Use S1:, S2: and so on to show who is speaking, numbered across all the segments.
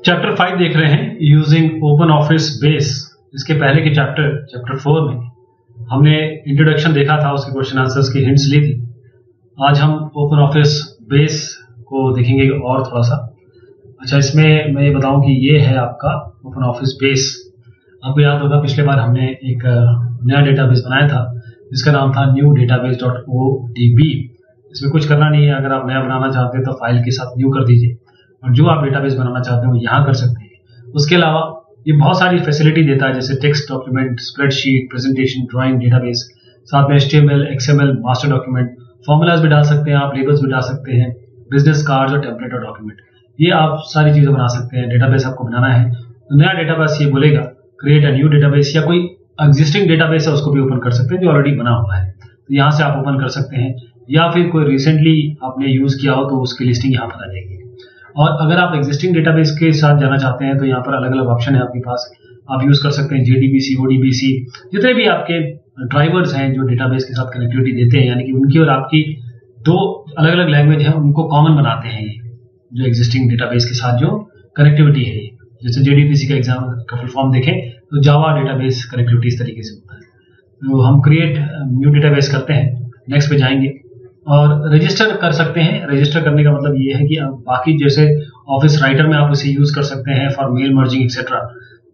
S1: Chapter 5 देख रहे हैं, यूजिंग ओपन ऑफिस बेस। इसके पहले के चैप्टर 4 में हमने इंट्रोडक्शन देखा था, उसके क्वेश्चन आंसर्स की हिंट्स ली थी। आज हम ओपन ऑफिस बेस को देखेंगे और थोड़ा सा। अच्छा, इसमें मैं ये बताऊं कि ये है आपका ओपन ऑफिस बेस। आपको याद होगा पिछले बार हमने एक नया डेटाबेस बनाया था जिसका नाम था newdatabase.odb। इसमें कुछ करना नहीं है, अगर आप नया बनाना चाहते हैं तो फाइल के साथ न्यू कर दीजिए और जो आप डेटाबेस बनाना चाहते हैं वो यहाँ कर सकते हैं। उसके अलावा ये बहुत सारी फैसिलिटी देता है, जैसे text document, spreadsheet, presentation, drawing, database, साथ में HTML, XML, master document, formulas भी डाल सकते हैं आप, लेबल्स भी डाल सकते हैं, बिजनेस कार्ड्स और टेम्पलेट और डॉक्यूमेंट, ये आप सारी चीजें बना सकते हैं। डेटाबेस आपको बनाना है तो नया डेटाबेस ये बोलेगा क्रिएट अ न्यू डेटाबेस, या कोई एग्जिस्टिंग डेटाबेस है उसको भी ओपन कर सकते हैं जो ऑलरेडी बना हुआ है, तो यहाँ से आप ओपन कर सकते हैं। या फिर कोई रिसेंटली आपने यूज किया हो तो उसकी लिस्टिंग यहाँ पर आ जाएगी। और अगर आप एग्जिस्टिंग डेटाबेस के साथ जाना चाहते हैं तो यहाँ पर अलग अलग ऑप्शन है आपके पास, आप यूज कर सकते हैं JDBC, ODBC, जितने भी आपके ड्राइवर्स हैं जो डेटाबेस के साथ कनेक्टिविटी देते हैं, यानी कि उनकी और आपकी दो अलग अलग लैंग्वेज है उनको कॉमन बनाते हैं ये जो एग्जिस्टिंग डेटाबेस के साथ जो कनेक्टिविटी है। जैसे JDBC का एग्जाम का फुल फॉर्म देखें तो जावा डेटाबेस कनेक्टिविटी इस तरीके से होता है। तो हम क्रिएट न्यू डेटाबेस करते हैं, नेक्स्ट पे जाएंगे और रजिस्टर कर सकते हैं। रजिस्टर करने का मतलब ये है कि बाकी जैसे ऑफिस राइटर में आप इसे यूज कर सकते हैं फॉर मेल मर्जिंग एक्सेट्रा,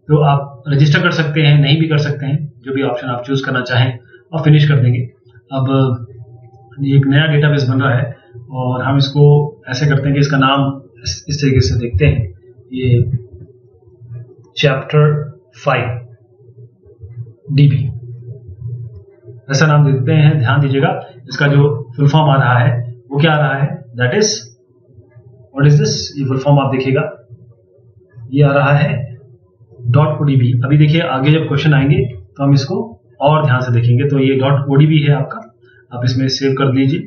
S1: तो आप रजिस्टर कर सकते हैं, नहीं भी कर सकते हैं, जो भी ऑप्शन आप चूज करना चाहें, और फिनिश कर देंगे। अब एक नया डेटाबेस बन रहा है और हम इसको ऐसे करते हैं कि इसका नाम इस तरीके से देखते हैं, ये चैप्टर 5 DB ऐसा नाम दे देते हैं। ध्यान दीजिएगा इसका जो फुल फॉर्म आ रहा है वो क्या आ रहा है, that is what is this, ये फुल फॉर्म आप देखिएगा ये आ रहा है .odb। अभी देखिए आगे जब क्वेश्चन आएंगे तो हम इसको और ध्यान से देखेंगे। तो ये .odb है आपका, आप इसमें सेव कर लीजिए,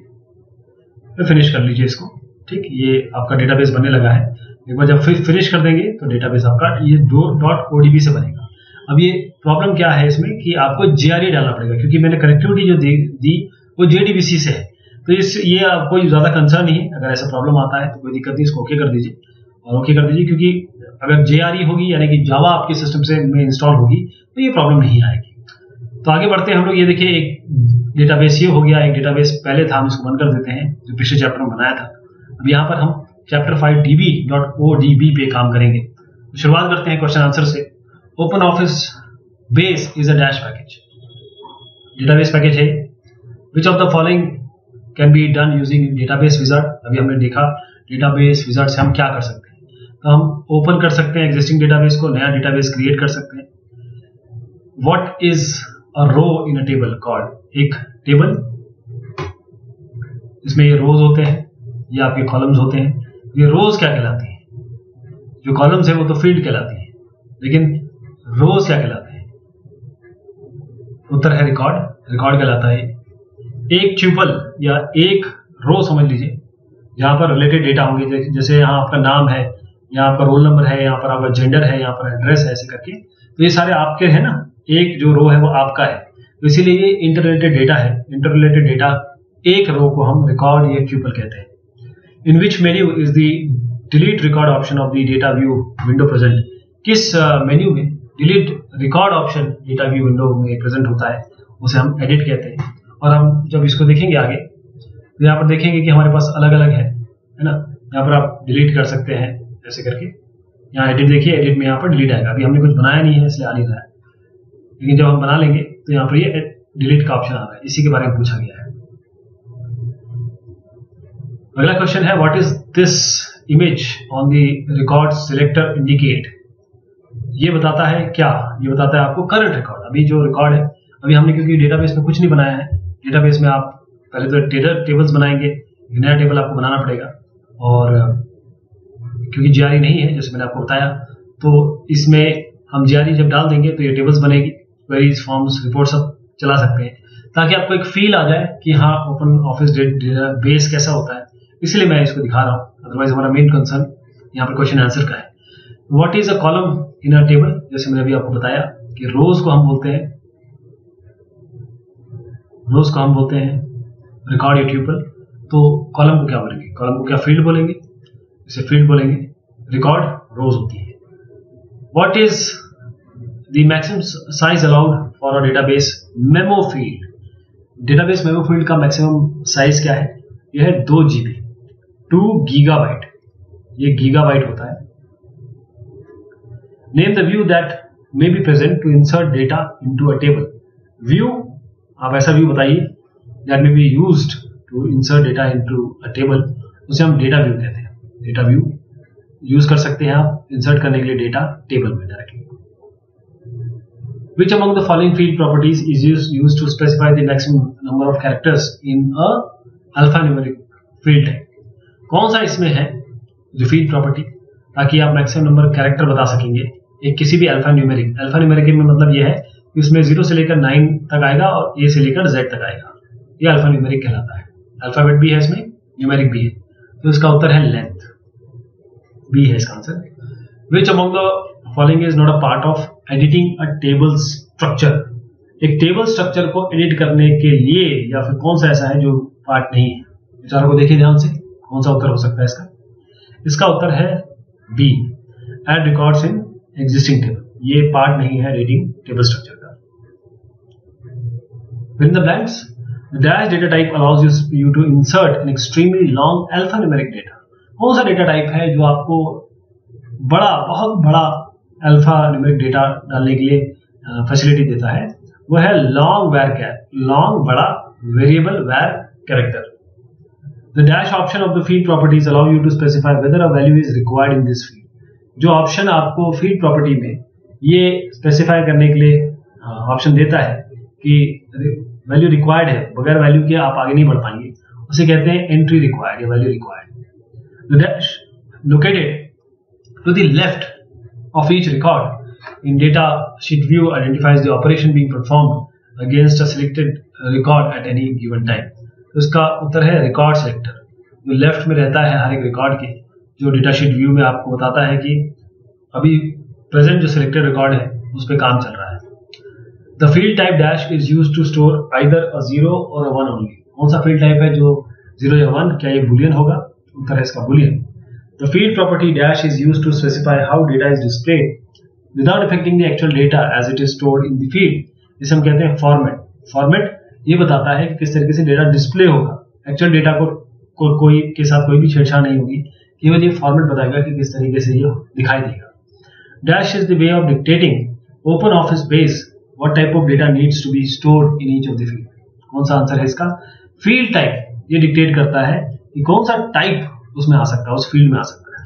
S1: फिर फिनिश कर लीजिए इसको। ठीक, ये आपका डेटाबेस बनने लगा है। एक बार जब फिर फिनिश कर देंगे तो डेटाबेस आपका ये .odb से बनेगा। अब ये प्रॉब्लम क्या है इसमें कि आपको JRE डालना पड़ेगा, क्योंकि मैंने कनेक्टिविटी जो दी वो JDBC से है, तो ये आपको ज्यादा कंसर्न नहीं है। अगर ऐसा प्रॉब्लम आता है तो कोई दिक्कत नहीं, इसको ओके कर दीजिए और ओके कर दीजिए, क्योंकि अगर JRE होगी यानी कि जावा आपके सिस्टम से में इंस्टॉल होगी तो ये प्रॉब्लम नहीं आएगी। तो आगे बढ़ते हैं हम लोग। ये देखिए एक डेटाबेस ये हो गया, एक डेटाबेस पहले था हम इसको बंद कर देते हैं जो पिछले चैप्टर में बनाया था। अब यहाँ पर हम चैप्टर 5 DB.odb पे काम करेंगे। तो शुरुआत करते हैं क्वेश्चन आंसर से। Open Office Base is a dash package, database package है। Which of the following can be done using database wizard. अभी हमने देखा डेटाबेस विजार्ड से हम क्या कर सकते हैं, तो हम ओपन कर सकते हैं एग्जिस्टिंग डेटाबेस को, नया डेटाबेस क्रिएट कर सकते हैं। What is a row in a table called, एक टेबल इसमें ये रोज होते हैं, ये आपके कॉलम्स होते हैं। ये रोज क्या कहलाती हैं, जो कॉलम्स है वो तो फील्ड कहलाती है, लेकिन रोज क्या कहलाते हैं, उत्तर है रिकॉर्ड, रिकॉर्ड कहलाता है। एक ट्यूपल या एक रो समझ लीजिए जहां पर रिलेटेड डेटा होंगे, जैसे यहाँ आपका नाम है, यहाँ आपका रोल नंबर है, यहाँ पर आपका जेंडर है, यहाँ पर एड्रेस है, ऐसे करके, तो ये सारे आपके हैं ना। एक जो रो है वो आपका है, तो इसीलिए ये इंटररिलेटेड डेटा है। इंटररिलेटेड डेटा एक रो को हम रिकॉर्ड या ट्यूपल कहते हैं। In which menu is the delete record option of the data view window present, किस मेन्यू में delete record option data view window में प्रेजेंट होता है, उसे हम एडिट कहते हैं। और हम जब इसको देखेंगे आगे तो यहाँ पर देखेंगे कि हमारे पास अलग अलग है ना। यहाँ पर आप डिलीट कर सकते हैं ऐसे करके, यहाँ एडिट देखिए, एडिट में यहाँ पर डिलीट आएगा। अभी हमने कुछ बनाया नहीं है इसलिए आ नहीं रहा है, लेकिन जब हम बना लेंगे तो यहाँ पर ये डिलीट का ऑप्शन आ रहा है, इसी के बारे में पूछा गया है। अगला क्वेश्चन है what is this image on the record selector indicate. ये बताता है क्या, ये बताता है आपको करंट रिकॉर्ड, अभी जो रिकॉर्ड है। अभी हमने क्योंकि डेटाबेस में कुछ नहीं बनाया है, डेटाबेस में आप पहले तो टेबल्स बनाएंगे, एक नया टेबल आपको बनाना पड़ेगा, और क्योंकि JRE नहीं है जैसे मैंने आपको बताया, तो इसमें हम JRE जब डाल देंगे तो ये टेबल्स बनेगी, क्वेरीज, फॉर्म्स, रिपोर्ट सब चला सकते हैं, ताकि आपको एक फील आ जाए कि हाँ ओपन ऑफिस बेस कैसा होता है। इसलिए मैं इसको दिखा रहा हूँ, अदरवाइज हमारा मेन कंसर्न यहाँ पर क्वेश्चन आंसर का है। What is a column in a table, जैसे मैंने अभी आपको बताया कि रोज को हम बोलते हैं रिकॉर्ड या ट्यूपल। तो कॉलम को क्या बोलेंगे? कॉलम को क्या फील्ड बोलेंगे? इसे फील्ड बोलेंगे। रिकॉर्ड रोज होती है। What is the maximum size allowed for a database memo field? Database memo field का मैक्सिमम साइज क्या है? यह है 2 GB, 2 गीगाबाइट। ये गीगाबाइट होता है। Name the view that may be present to insert data into a table. View, आप ऐसा व्यू बताइए that may be used to insert data into a table, उसे हम डेटा व्यू कहते हैं। डेटा व्यू यूज कर सकते हैं आप इंसर्ट करने के लिए डेटा टेबल में directly. Which among the following field properties is used to specify the maximum number of characters in a alphanumeric field type? कौन सा इसमें है जो फील्ड प्रॉपर्टी, ताकि आप मैक्सिमम नंबर कैरेक्टर बता सकेंगे एक किसी भी अल्फान्यूमेरिक। अल्फान्यूमेरिक में मतलब यह है कि उसमें 0 से लेकर 9 तक आएगा और A से लेकर Z तक आएगा। यह अल्फान्यूमेरिक कहलाता है। अल्फाबेट भी है इसमें, न्यूमेरिक भी है, तो इसका उत्तर है लेंथ। बी है इसका answer. Which among the following is not a part of editing a table structure? एक टेबल स्ट्रक्चर को एडिट करने के लिए या फिर कौन सा ऐसा है जो पार्ट नहीं है? विचारों को देखिए ध्यान से, कौन सा उत्तर हो सकता है इसका? इसका उत्तर है B, add records in existing table. ये पार्ट नहीं है एडिटिंग टेबल स्ट्रक्चर का। Fill in the blanks. The dash data type allows you to insert an extremely long alphanumeric data. कौन सा डेटा टाइप है जो आपको बहुत बड़ा अल्फा न्यूमेरिक डेटा डालने के लिए फैसिलिटी देता है? वो है लॉन्ग बड़ा variable var character. The dash option of the field properties allow you to specify whether a value is required in this field. जो ऑप्शन आपको फील्ड प्रॉपर्टी में ये स्पेसिफाई करने के लिए ऑप्शन देता है कि वैल्यू रिक्वायर्ड है, बगैर वैल्यू के आप आगे नहीं बढ़ पाएंगे, उसे कहते हैं एंट्री रिक्वायर्ड या value required. The dash located to the left of each record in data sheet view identifies the operation being performed against a selected record at any given time. तो इसका उत्तर है रिकॉर्ड सेलेक्टर, जो left में रहता है हर एक record के, जो डेटा शीट व्यू में आपको बताता है कि अभी प्रेजेंट जो सिलेक्टेड रिकॉर्ड है उस पर काम चल रहा है। The field type dash is used to store either a 0 और अ 1 ओनली। कौन सा फील्ड टाइप है जो 0 या 1? क्या ये बुलियन होगा? उत्तर है इसका Boolean. The field property dash is used to specify how data is displayed without affecting the actual data as it is stored in the field. जिसे हम कहते हैं फॉर्मेट। फॉर्मेट ये बताता है कि किस तरीके से डेटा डिस्प्ले होगा। एक्चुअल डेटा को कोई के साथ कोई भी छेड़छाड़ नहीं होगी, केवल ये फॉर्मेट बताएगा कि किस तरीके से ये दिखाई देगा। Dash is the way of dictating open office base what type of data needs to be stored in each of the field. कौन सा आंसर है इसका? फील्ड टाइप ये डिक्टेट करता है कि कौन सा टाइप उसमें आ सकता है, उस फील्ड में आ सकता है।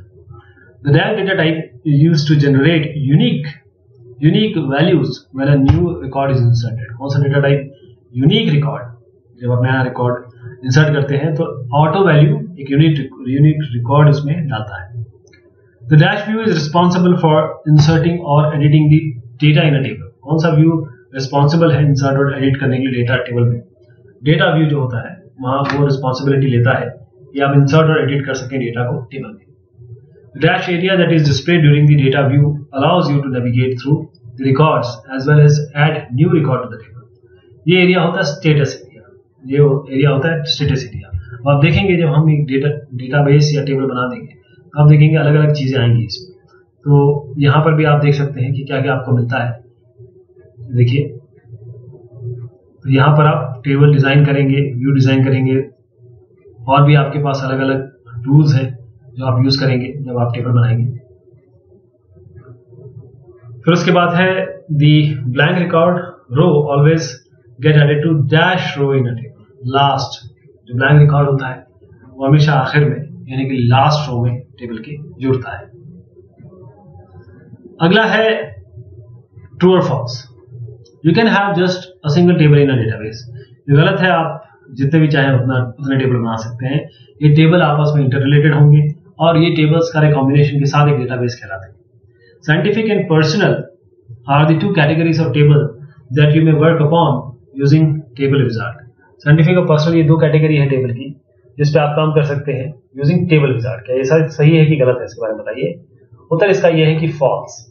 S1: The dash data type is used to generate unique values when a new record is inserted. कौन सा डेटा टाइप? Unique record. जब आप नया रिकॉर्ड इंसर्ट करते हैं तो ऑटो वैल्यू एक यूनिक रिकॉर्ड उसमें डालता है। The dash view is responsible for inserting or editing the data in a table. कौन सा व्यू रिस्पॉन्सिबल है इंसर्ट और एडिट करने के लिए डेटा टेबल में? डेटा व्यू जो होता है वहां वो रिस्पॉन्सिबिलिटी लेता है कि आप इंसर्ट और एडिट कर सकें डेटा को टेबल में। Dash area that is displayed during the data view allows you to navigate through the records as well as add new record to the table. ये एरिया होता है स्टेटस एरिया। ये area होता है status area. आप देखेंगे जब हम एक डेटाबेस या टेबल बना देंगे तो आप देखेंगे अलग अलग चीजें आएंगी इसमें। तो यहाँ पर भी आप देख सकते हैं कि क्या क्या आपको मिलता है। देखिए, तो यहाँ पर आप टेबल डिजाइन करेंगे, व्यू डिजाइन करेंगे, और भी आपके पास अलग अलग टूल्स हैं जो आप यूज करेंगे जब आप टेबल बनाएंगे। फिर उसके बाद है the blank record row always get added to dash row in a table. Last जो ब्लैंक रिकॉर्ड होता है वो हमेशा आखिर में यानी कि लास्ट रो में टेबल के जुड़ता है। अगला है ट्रू और false. You can have just a single table in a database. ये गलत है, आप जितने भी चाहें उतने टेबल बना सकते हैं। ये टेबल आपस में इंटर रिलेटेड होंगे और ये टेबल्स का कॉम्बिनेशन के साथ एक डेटाबेस कहलाते हैं। Scientific and personal are the 2 categories of table that you may work upon using table wizard. Scientific और पर्सनल ये 2 कैटेगरी है टेबल की जिस पे आप काम कर सकते हैं यूजिंग टेबल विजार्ड। क्या ये सही है कि गलत है, इसके बारे में बताइए। उत्तर इसका यह है कि फॉल्स।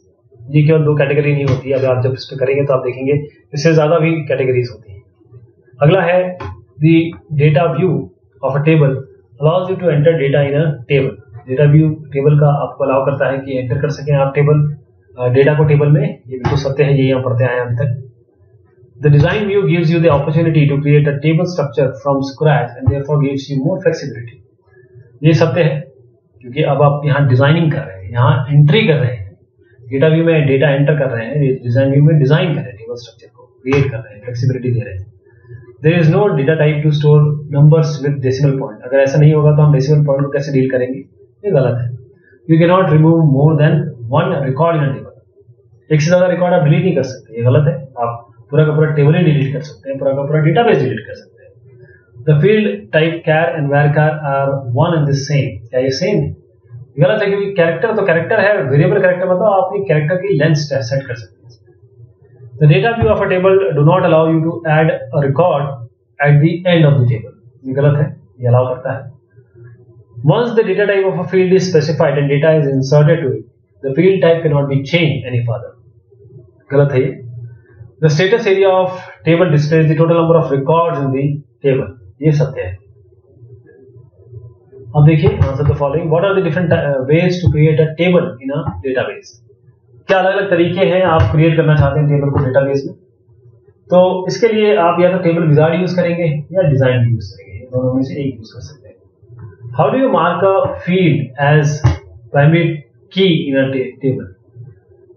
S1: ये केवल 2 कैटेगरी नहीं होती है, अगर आप जब इस पे करेंगे तो आप देखेंगे इससे ज्यादा भी कैटेगरीज होती है। अगला है the data view of a table allows you to enter data in a table. Data view table का आपको अलाउ करता है कि एंटर कर सकें आप टेबल डेटा को टेबल में। ये बिल्कुल सत्य है, यही हम पढ़ते आए हैं अभी तक। The design view gives you the opportunity to create a table structure from scratch and therefore gives you more flexibility. ये सत्य है क्योंकि अब आप यहाँ डिजाइनिंग कर रहे हैं, यहाँ एंट्री कर रहे हैं, डेटा व्यू में डेटा एंटर कर रहे हैं, डिजाइन व्यू में डिजाइन कर रहे हैं, टेबल स्ट्रक्चर को क्रिएट कर रहे हैं, फ्लेक्सिबिलिटी दे रहे हैं। There is no data type to store numbers with decimal point. अगर ऐसा नहीं होगा तो हम डेसिमल पॉइंट को कैसे डील करेंगे? ये गलत है। You cannot remove more than one record in a table. एक से ज्यादा रिकॉर्ड आप डिलीट नहीं कर सकते, ये गलत है। आप पूरा का पूरा टेबल ही डिलीट कर सकते हैं, पूरा का पूरा डेटाबेस डिलीट कर सकते हैं। The field type char and varchar are one and the same. क्या ये सेम है? गलत है क्योंकि कैरेक्टर तो कैरेक्टर है, वेरिएबल कैरेक्टर मतलब आप अपनी कैरेक्टर की लेंथ सेट कर सकते हैं। The data view of a table do not allow you to add a record at the end of the table. ये गलत है, ये अलाउ करता है। Once the data type of a field is specified and data is inserted to it, the field type cannot be changed any further. गलत है ये। The status area of table displays the total number of records in the table. ये सत्य है। अब देखिए answer the following. What are the different ways to create a table in a database? क्या अलग अलग तरीके हैं आप क्रिएट करना चाहते हैं टेबल को डेटाबेस में? तो इसके लिए आप या तो टेबल विजार्ड यूज करेंगे या डिजाइन यूज करेंगे, दोनों में से एक यूज कर सकते हैं। How do you mark a field as primary key in a table?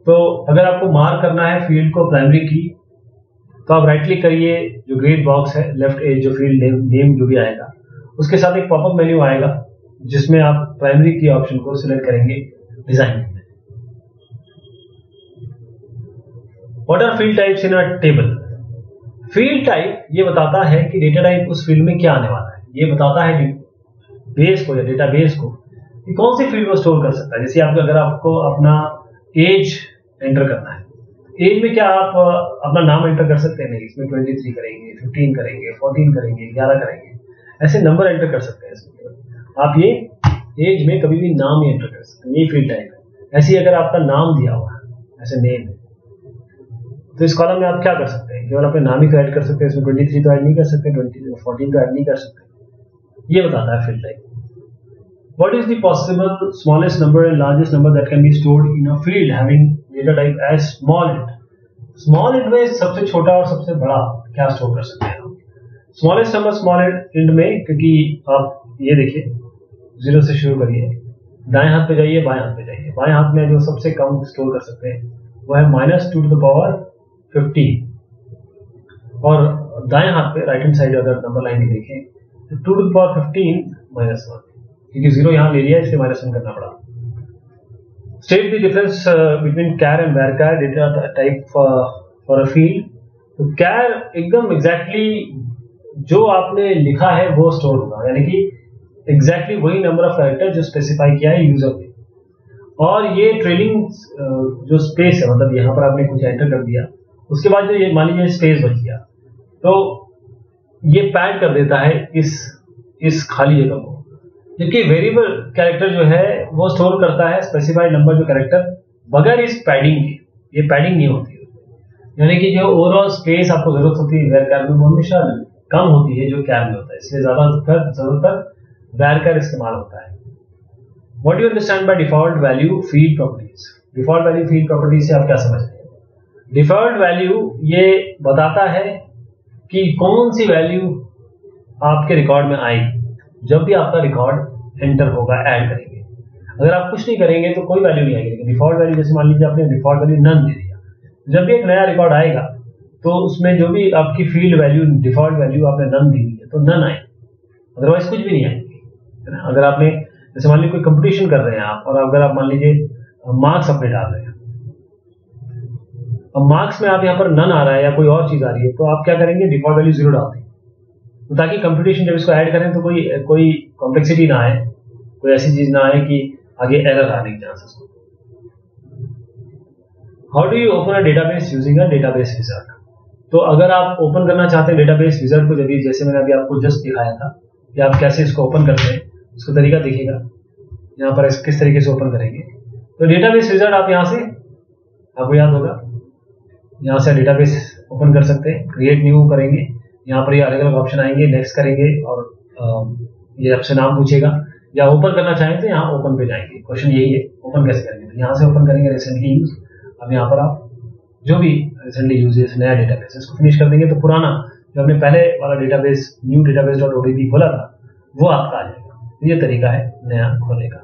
S1: तो अगर आपको मार्क करना है फील्ड को प्राइमरी की, तो आप राइट क्लिक करिए, जो ग्रेड बॉक्स है लेफ्ट एज जो फील्ड नेम जो भी आएगा उसके साथ एक पॉपअप मेन्यू आएगा जिसमें आप प्राइमरी की ऑप्शन को सिलेक्ट करेंगे डिजाइन में। What are field types in a table? Field type ये बताता है कि डेटा टाइप उस फील्ड में क्या आने वाला है। ये बताता है बेस को या डेटाबेस को कि कौन सी फील्ड को स्टोर कर सकता है। जैसे अगर आपको अपना एज एंटर करना है, एज में क्या आप अपना नाम एंटर कर सकते हैं? नहीं, इसमें 23 करेंगे, 15 करेंगे, 14 करेंगे, 11 करेंगे, ऐसे नंबर एंटर कर सकते हैं इसमें। आप ये एज में कभी भी नाम ही एंटर कर सकते हैं, ये फील्ड टाइप है। ऐसे ही अगर आपका नाम दिया हुआ है, ऐसे नेम है, तो इस कॉलम में आप क्या कर सकते हैं? केवल अपने नाम ही को ऐड कर सकते हैं, इसमें 23 तो ऐड नहीं कर सकते, 14 तो ऐड नहीं कर सकते। ये बताता है field type. What is the possible smallest number and largest number that can be stored in a field having data type as small int? Small int में सबसे छोटा और सबसे बड़ा क्या स्टोर कर सकते हैं? स्मॉलेस्ट नंबर स्मॉल इंट में, क्योंकि आप ये देखिए 0 से शुरू करिए, दाएं हाथ पे जाइए, बाएं हाथ पे जाइए। बाएं हाथ में जो सबसे कम स्टोर कर सकते हैं वो है -2 to the power 15, और दाएं हाथ पे राइट हैंड साइड अगर नंबर लाइन देखें तो 2 to the power 15 -1, क्योंकि 0 यहां ले लिया इसलिए -1 करना पड़ा। State the difference between char and varchar data type for a field. तो char एकदम एग्जैक्टली जो आपने लिखा है वो स्टोर होगा, यानी कि एग्जैक्टली वही नंबर ऑफ कैरेक्टर जो स्पेसिफाई किया है यूजर ने। और ये ट्रेलिंग जो स्पेस है, मतलब यहाँ पर आपने कुछ एंटर कर दिया, उसके बाद जो ये मान लीजिए स्पेस बच गया, तो ये पैड कर देता है इस खाली जगह को। क्योंकि वेरिएबल कैरेक्टर जो है वो स्टोर करता है स्पेसिफाइड नंबर जो कैरेक्टर बगैर इस पैडिंग के, ये पैडिंग नहीं होती है, यानी कि जो ओवरऑल स्पेस आपको जरूरत होती है varchar में वो हमेशा कम होती है जो char में होता है, इसलिए ज्यादातर varchar इस्तेमाल होता है। What do you understand by default value field properties? Default value field property से आप क्या समझते हैं? डिफॉल्ट वैल्यू ये बताता है कि कौन सी वैल्यू आपके रिकॉर्ड में आएगी जब भी आपका रिकॉर्ड एंटर होगा, ऐड करेंगे। अगर आप कुछ नहीं करेंगे तो कोई वैल्यू नहीं आएगी, लेकिन डिफॉल्ट वैल्यू जैसे मान लीजिए आपने डिफॉल्ट वैल्यू नन दे दिया, जब भी एक नया रिकॉर्ड आएगा तो उसमें जो भी आपकी फील्ड वैल्यू डिफॉल्ट वैल्यू आपने नन दी है तो नन आएगी, अदरवाइज कुछ भी नहीं आएगी। अगर आपने जैसे मान लीजिए कोई कंपटीशन कर रहे हैं आप, और अगर आप मान लीजिए मार्क्स अपने डाल रहे हैं, अब मार्क्स में आप यहाँ पर नन आ रहा है या कोई और चीज आ रही है, तो आप क्या करेंगे? डिफॉल्ट वैल्यू 0 डाल देंगे, तो ताकि कंपटीशन जब इसको ऐड करें तो कोई कॉम्प्लेक्सिटी ना आए, कोई ऐसी चीज ना आए कि आगे एरर आने के चांसेस हो। How do you open a database using a database wizard? तो अगर आप ओपन करना चाहते हैं डेटाबेस विजार्ड को, जैसे मैंने अभी आपको जस्ट दिखाया था कि आप कैसे इसको ओपन करते हैं, उसका तरीका देखिएगा यहाँ पर किस तरीके से ओपन करेंगे। तो डेटाबेस विजार्ड आप यहाँ से, आपको याद होगा, यहाँ से डेटाबेस ओपन कर सकते हैं। क्रिएट न्यू करेंगे, यहाँ पर ये अलग अलग ऑप्शन आएंगे, नेक्स्ट करेंगे और ये आपसे नाम पूछेगा, या ओपन करना चाहें तो यहाँ ओपन पे जाएंगे। क्वेश्चन यही है, ओपन कैसे करेंगे, तो यहाँ से ओपन करेंगे रिसेंटली यूज। अब यहाँ पर आप जो भी रिसेंटली यूज नया डेटाबेस इसको फिनिश कर देंगे, तो पुराना जो हमने पहले वाला डेटाबेस न्यू database.odb खोला था वो आपका आ जाएगा। तो ये तरीका है नया खोलने का।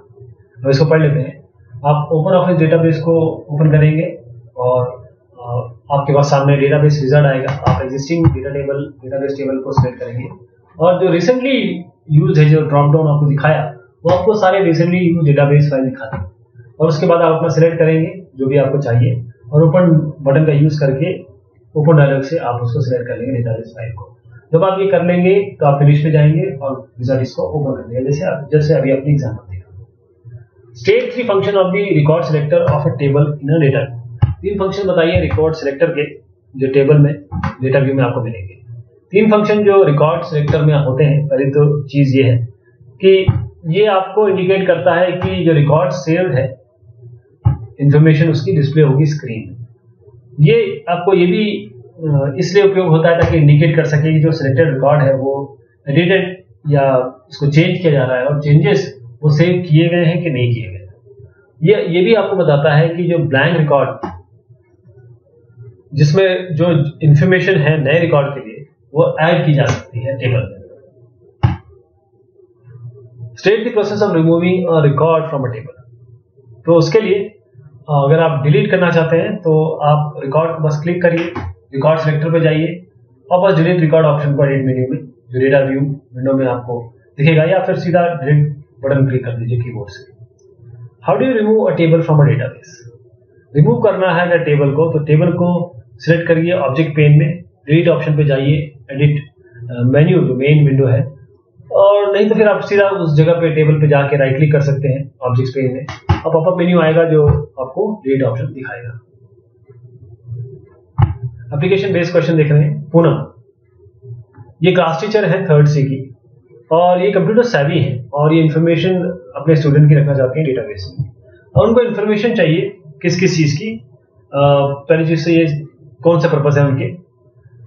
S1: अब इसको पढ़ लेते हैं। आप ओपन ऑफिस डेटाबेस को ओपन करेंगे और आपके पास सामने डेटाबेस विजार्ड आएगा। आप एग्जिस्टिंग डेटाबेस टेबल को सिलेक्ट करेंगे और जो रिसेंटली यूज है, जो ड्रॉप डाउन आपको दिखाया, वो आपको सारे रिसेंटली यूज डेटाबेस फाइल दिखाते हैं। और उसके बाद आप अपना सिलेक्ट करेंगे जो भी आपको चाहिए और ओपन बटन का यूज करके ओपन डायलॉग से आप उसको सिलेक्ट कर लेंगे डेटाबेस फाइल को। जब आप ये कर लेंगे तो आप फिनिश पे जाएंगे और विजार्ड इसको ओपन कर देंगे, जैसे अभी अपनी एग्जाम्पल देखा। State 3 function of the record selector of a table in a data. 3 function बताइए रिकॉर्ड सिलेक्टर के जो टेबल में डेटा व्यू में आपको मिलेंगे। 3 फंक्शन जो रिकॉर्ड सिलेक्टर में होते हैं, पहली तो चीज ये है कि ये आपको इंडिकेट करता है कि जो रिकॉर्ड सेव्ड है इंफॉर्मेशन उसकी डिस्प्ले होगी स्क्रीन में। ये आपको ये भी इसलिए उपयोग होता है ताकि इंडिकेट कर सके कि जो सिलेक्टेड रिकॉर्ड है वो एडिटेड या उसको चेंज किया जा रहा है और चेंजेस वो सेव किए गए हैं कि नहीं किए गए। ये भी आपको बताता है कि जो ब्लैंक रिकॉर्ड जिसमें जो इंफॉर्मेशन है नए रिकॉर्ड के लिए वो ऐड की जा सकती है टेबल में। State the process of removing a record from a table. तो उसके लिए अगर आप डिलीट करना चाहते हैं तो आप रिकॉर्ड को बस क्लिक करिए, रिकॉर्ड सिलेक्टर पे जाइए और बस डिलीट रिकॉर्ड ऑप्शन पर एडिट मेन्यू में जो डेटा व्यू विंडो में आपको दिखेगा, या फिर सीधा डिलीट बटन क्लिक कर दीजिए कीबोर्ड से। How do you remove a table from a database. Remove करना है अगर टेबल को, तो टेबल को सिलेक्ट करिए ऑब्जेक्ट पेन में, डिलीट ऑप्शन पे जाइए, एडिट मेन्यू जो मेन विंडो है, और नहीं तो फिर आप सीधा उस जगह पे टेबल पे जाके राइट क्लिक कर सकते हैं ऑब्जेक्ट पेन में, और पॉपअप मेन्यू आएगा जो आपको डिलीट ऑप्शन दिखाएगा। एप्लीकेशन बेस्ड क्वेश्चन देख रहे हैं। पूनम ये क्लास टीचर है 3rd C की और ये कंप्यूटर सेवी है और ये इन्फॉर्मेशन अपने स्टूडेंट की रखना चाहते हैं डेटाबेस में, और उनको इन्फॉर्मेशन चाहिए किस किस चीज की। पहली चीज से ये कौन सा पर्पस है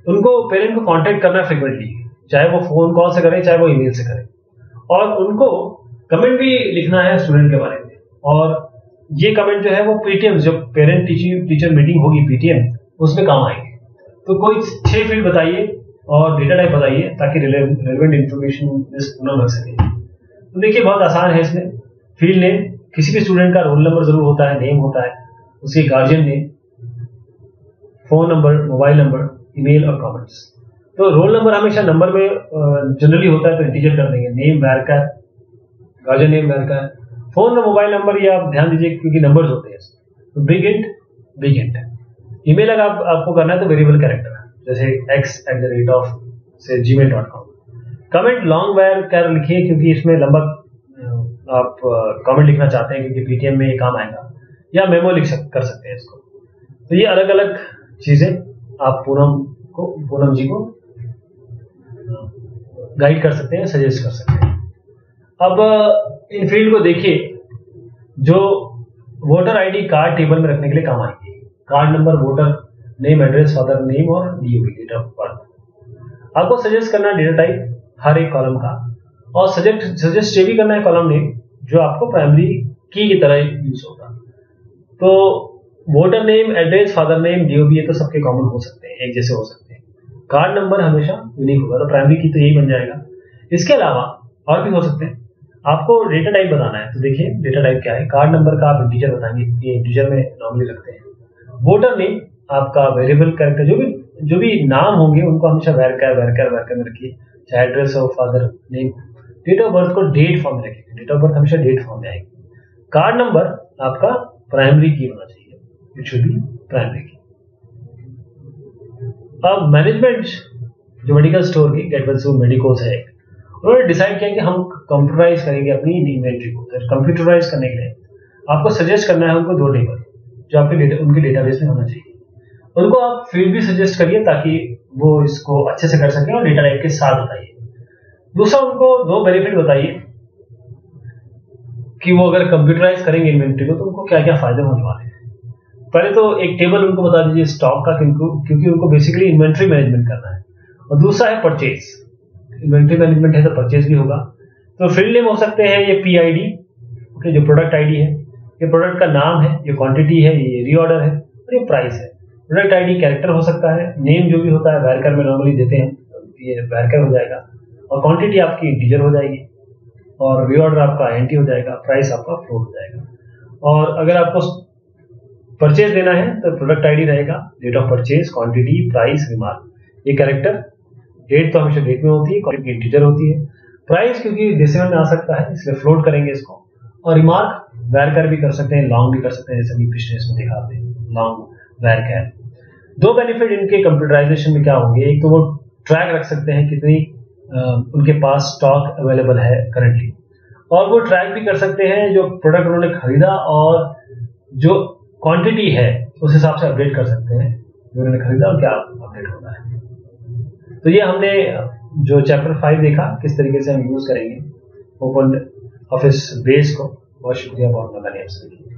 S1: उनको पेरेंट को कांटेक्ट करना फ्रिक्वेंटली, चाहे वो फोन कॉल से करें चाहे वो ईमेल से करें, और उनको कमेंट भी लिखना है स्टूडेंट के बारे में। और ये कमेंट जो है वो पीटीएम जो पेरेंट टीचर मीटिंग होगी पीटीएम उसमें काम आएंगे। तो कोई 6 फील्ड बताइए और डेटा टाइप बताइए ताकि रिलेवेंट इंफॉर्मेशन पूरा भर सके। तो देखिए बहुत आसान है इसमें। फील्ड नेम, किसी भी स्टूडेंट का रोल नंबर जरूर होता है, नेम होता है, उसके guardian name, phone number, mobile number, email और कमेंट्स। तो रोल नंबर हमेशा नंबर में जनरली होता है तो इंटीजर कर देंगे, नेम वैर, गार्जियन नेम वैर, फोन और मोबाइल नंबर ये आप ध्यान दीजिए क्योंकि नंबर्स होते हैं। तो बिग इंट। ईमेल अगर आपको करना है तो वेरिएबल कैरेक्टर जैसे x@gmail.com। कमेंट लॉन्ग वैर कैर लिखिए क्योंकि इसमें लंबा आप कमेंट लिखना चाहते हैं क्योंकि पीटीएम में ये काम आएगा, या मेमो कर सकते हैं इसको। तो ये अलग अलग चीजें आप पूनम जी को गाइड कर सकते हैं, सजेस्ट कर सकते हैं। अब इन फील्ड को देखिए जो वोटर आईडी कार्ड टेबल में रखने के लिए काम आएंगे। Card number, voter name, address, father name और डीओबी डेट ऑफ बर्थ। आपको सजेस्ट करना है डेटा टाइप हर एक कॉलम का, और सजेस्ट ये भी करना है कॉलम नेम जो आपको प्राइमरी की तरह यूज होगा। तो voter name, address, father name, DOB ये तो सबके कॉमन हो सकते हैं, एक जैसे हो सकते हैं। कार्ड नंबर हमेशा यूनिक होगा तो प्राइमरी की तो यही बन जाएगा। इसके अलावा और भी हो सकते हैं। आपको डेटा टाइप बताना है तो देखिए डेटा टाइप क्या है। कार्ड नंबर का आप इंटीजर बताएंगे, ये इंटीजर में नॉर्मली रखते हैं। वोटर नेम आपका वेरिएबल कैरेक्टर, जो भी नाम होंगे उनको हमेशा वैर में रखिए, चाहे एड्रेस हो, father name. Date of birth को डेट फॉर्म में रखिए, डेट ऑफ बर्थ हमेशा डेट फॉर्म में आएगी। कार्ड नंबर आपका प्राइमरी की होना चाहिए, इट शुड बी प्राइमरी की। अब मैनेजमेंट जो मेडिकल स्टोर की गेटवेल मेडिकोस है, उन्होंने डिसाइड किया कि हम कंप्यूटराइज करेंगे अपनी इन्वेंट्री को। कंप्यूटराइज करने के लिए आपको सजेस्ट करना है उनको 2 टेबल जो आपके उनके डेटाबेस में होना चाहिए। उनको आप फील्ड भी सजेस्ट करिए ताकि वो इसको अच्छे से कर सकें और डेटा टाइप के साथ बताइए। दूसरा उनको 2 बेनिफिट बताइए कि वो अगर कंप्यूटराइज करेंगे इन्वेंट्री को तो उनको क्या क्या फायदे होने वाले हैं। पहले तो एक टेबल उनको बता दीजिए स्टॉक का, क्योंकि उनको बेसिकली इन्वेंट्री मैनेजमेंट करना है, और दूसरा है परचेज। इन्वेंट्री मैनेजमेंट है तो परचेज भी होगा। तो फील्ड नेम हो सकते हैं ये PID, ओके, जो प्रोडक्ट आईडी है, ये प्रोडक्ट का नाम है, ये क्वांटिटी है, ये रीऑर्डर है और ये प्राइस है। प्रोडक्ट आईडी कैरेक्टर हो सकता है, नेम जो भी होता है वैरकर में नॉर्मली देते हैं, ये वैरकर हो जाएगा, और क्वांटिटी आपकी इंटीजर हो जाएगी, और रीऑर्डर आपका INT हो जाएगा, प्राइस आपका फ्लोट हो जाएगा। और अगर आपको परचेज देना है तो प्रोडक्ट आईडी रहेगा, date of purchase, quantity, price, remark, ये कैरेक्टर। डेट तो हमेशा डेट में होती है, क्वांटिटी इंटीजर होती है, प्राइस क्योंकि डेसिमल में आ सकता है इसलिए फ्लोट करेंगे इसको, और रिमार्क वैरकर भी कर सकते हैं, लॉन्ग भी कर सकते हैं, जैसे कि पिछले इसमें दिखाते हैं लॉन्ग वैरकर। दो बेनिफिट इनके कंप्यूटराइजेशन में क्या होंगे, एक तो वो ट्रैक रख सकते हैं कितनी उनके पास स्टॉक अवेलेबल है करंटली, और वो ट्रैक भी कर सकते हैं जो प्रोडक्ट उन्होंने खरीदा और जो क्वांटिटी है उस हिसाब से अपडेट कर सकते हैं जो उन्होंने खरीदा और क्या अपडेट होता है। तो ये हमने जो चैप्टर 5 देखा किस तरीके से हम यूज करेंगे ओपन ऑफिस बेस को। बहुत शुक्रिया, बहुत मजा नहीं आपसे।